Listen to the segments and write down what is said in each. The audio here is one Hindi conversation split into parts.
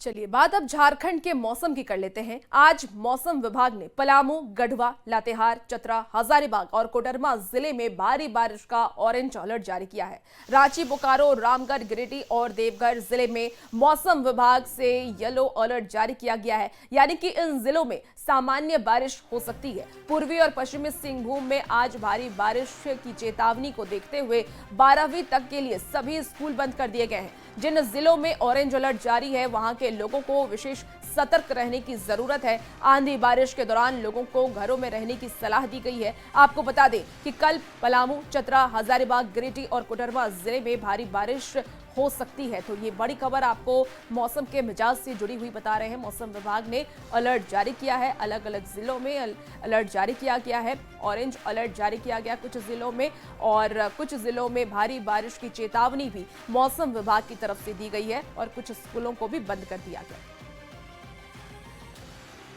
चलिए बात अब झारखंड के मौसम की कर लेते हैं। आज मौसम विभाग ने पलामू, गढ़वा, लातेहार, चतरा, हजारीबाग और कोडरमा जिले में भारी बारिश का ऑरेंज अलर्ट जारी किया है। रांची, बोकारो, रामगढ़, गिरिडीह और देवघर जिले में मौसम विभाग से येलो अलर्ट जारी किया गया है, यानी कि इन जिलों में सामान्य बारिश हो सकती है। पूर्वी और पश्चिमी सिंहभूम में आज भारी बारिश की चेतावनी को देखते हुए 12वीं तक के लिए सभी स्कूल बंद कर दिए गए हैं। जिन जिलों में ऑरेंज अलर्ट जारी है वहां के लोगों को विशेष सतर्क रहने की जरूरत है। आंधी बारिश के दौरान लोगों को घरों में रहने की सलाह दी गई है। आपको बता दें कि कल पलामू, चतरा, हजारीबाग, गिरिडीह और कोडरमा जिले में भारी बारिश हो सकती है। तो ये बड़ी खबर आपको मौसम के मिजाज से जुड़ी हुई बता रहे हैं। मौसम विभाग ने अलर्ट जारी किया है, अलग अलग जिलों में अलर्ट जारी किया गया है। ऑरेंज अलर्ट जारी किया गया कुछ जिलों में, और कुछ जिलों में भारी बारिश की चेतावनी भी मौसम विभाग की तरफ से दी गई है और कुछ स्कूलों को भी बंद कर दिया गया।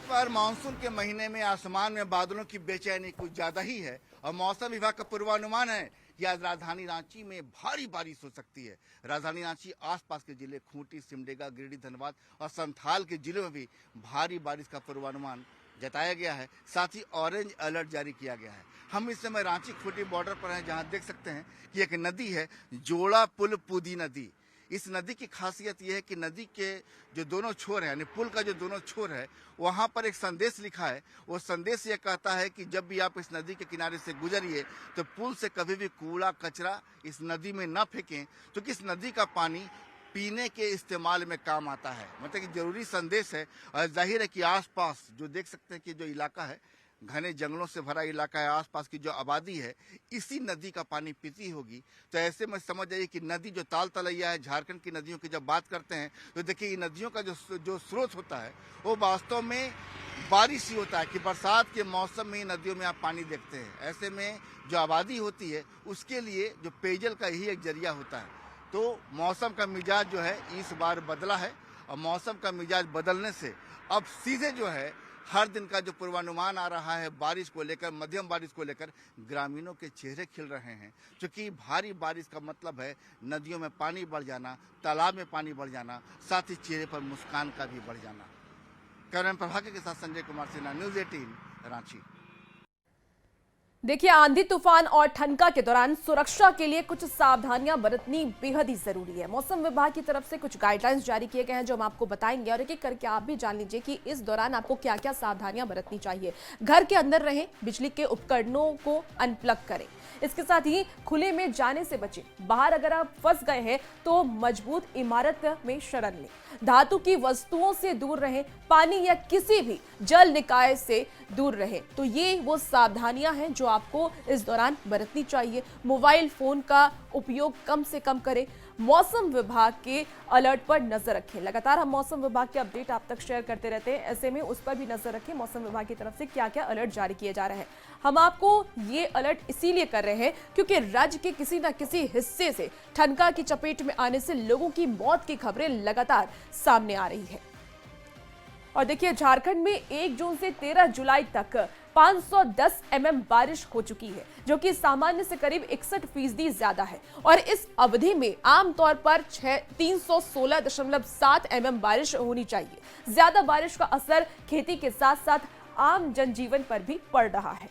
पर मानसून के महीने में आसमान में बादलों की बेचैनी कुछ ज्यादा ही है और मौसम विभाग का पूर्वानुमान है कि आज राजधानी रांची में भारी बारिश हो सकती है। राजधानी रांची आसपास के जिले खूंटी, सिमडेगा, गिरिडीह, धनबाद और संथाल के जिलों में भी भारी बारिश का पूर्वानुमान जताया गया है। साथ ही ऑरेंज अलर्ट जारी किया गया है। हम इस समय रांची खूंटी बॉर्डर पर हैं, जहां देख सकते हैं कि एक नदी है, जोड़ा पुल पूदी नदी। इस नदी की खासियत यह है कि नदी के जो दोनों छोर है, यानी पुल का जो दोनों छोर है, वहां पर एक संदेश लिखा है। वो संदेश ये कहता है कि जब भी आप इस नदी के किनारे से गुजरिए तो पुल से कभी भी कूड़ा कचरा इस नदी में न फेंकें, क्योंकि इस नदी का पानी पीने के इस्तेमाल में काम आता है। मतलब कि जरूरी संदेश है। और जाहिर है कि आसपास जो देख सकते हैं कि जो इलाका है, घने जंगलों से भरा इलाका है, आसपास की जो आबादी है इसी नदी का पानी पीती होगी। तो ऐसे में समझ जाइए कि नदी जो ताल तलैया है, झारखंड की नदियों की जब बात करते हैं तो देखिए इन नदियों का जो स्रोत होता है वो वास्तव में बारिश ही होता है कि बरसात के मौसम में नदियों में आप पानी देखते हैं। ऐसे में जो आबादी होती है उसके लिए जो पेयजल का ही एक जरिया होता है। तो मौसम का मिजाज जो है इस बार बदला है, और मौसम का मिजाज बदलने से अब सीधे जो है हर दिन का जो पूर्वानुमान आ रहा है बारिश को लेकर, मध्यम बारिश को लेकर, ग्रामीणों के चेहरे खिल रहे हैं। क्योंकि भारी बारिश का मतलब है नदियों में पानी बढ़ जाना, तालाब में पानी बढ़ जाना, साथ ही चेहरे पर मुस्कान का भी बढ़ जाना। कैमरामैन प्रभाकर के साथ संजय कुमार सिन्हा, न्यूज़ 18 रांची। देखिए, आंधी तूफान और ठनका के दौरान सुरक्षा के लिए कुछ सावधानियां बरतनी बेहद ही जरूरी है। मौसम विभाग की तरफ से कुछ गाइडलाइंस जारी किए गए हैं जो हम आपको बताएंगे, और एक एक करके आप भी जान लीजिए कि इस दौरान आपको क्या क्या सावधानियां बरतनी चाहिए। घर के अंदर रहें, बिजली के उपकरणों को अनप्लग करें, इसके साथ ही खुले में जाने से बचें। बाहर अगर आप फंस गए हैं तो मजबूत इमारत में शरण लें। धातु की वस्तुओं से दूर रहें, पानी या किसी भी जल निकाय से दूर रहें। तो ये वो सावधानियां हैं जो आपको इस दौरान बरतनी चाहिए। मोबाइल फोन का उपयोग कम से कम करें। मौसम विभाग के अलर्ट पर नजर रखें। लगातार हम मौसम विभाग के अपडेट आप तक शेयर करते रहते हैं, ऐसे में उस पर भी नजर रखें मौसम विभाग की तरफ से क्या क्या अलर्ट जारी किए जा रहे हैं। हम आपको ये अलर्ट इसीलिए कर रहे हैं क्योंकि राज्य के किसी न किसी हिस्से से ठनका की चपेट में आने से लोगों की मौत की खबरें लगातार सामने आ रही है। और देखिए, झारखंड में 1 जून से 13 जुलाई तक 510 mm बारिश हो चुकी है, जो कि सामान्य से करीब 61% ज्यादा है। और इस अवधि में आमतौर पर 316.7 mm बारिश होनी चाहिए। ज्यादा बारिश का असर खेती के साथ साथ आम जनजीवन पर भी पड़ रहा है।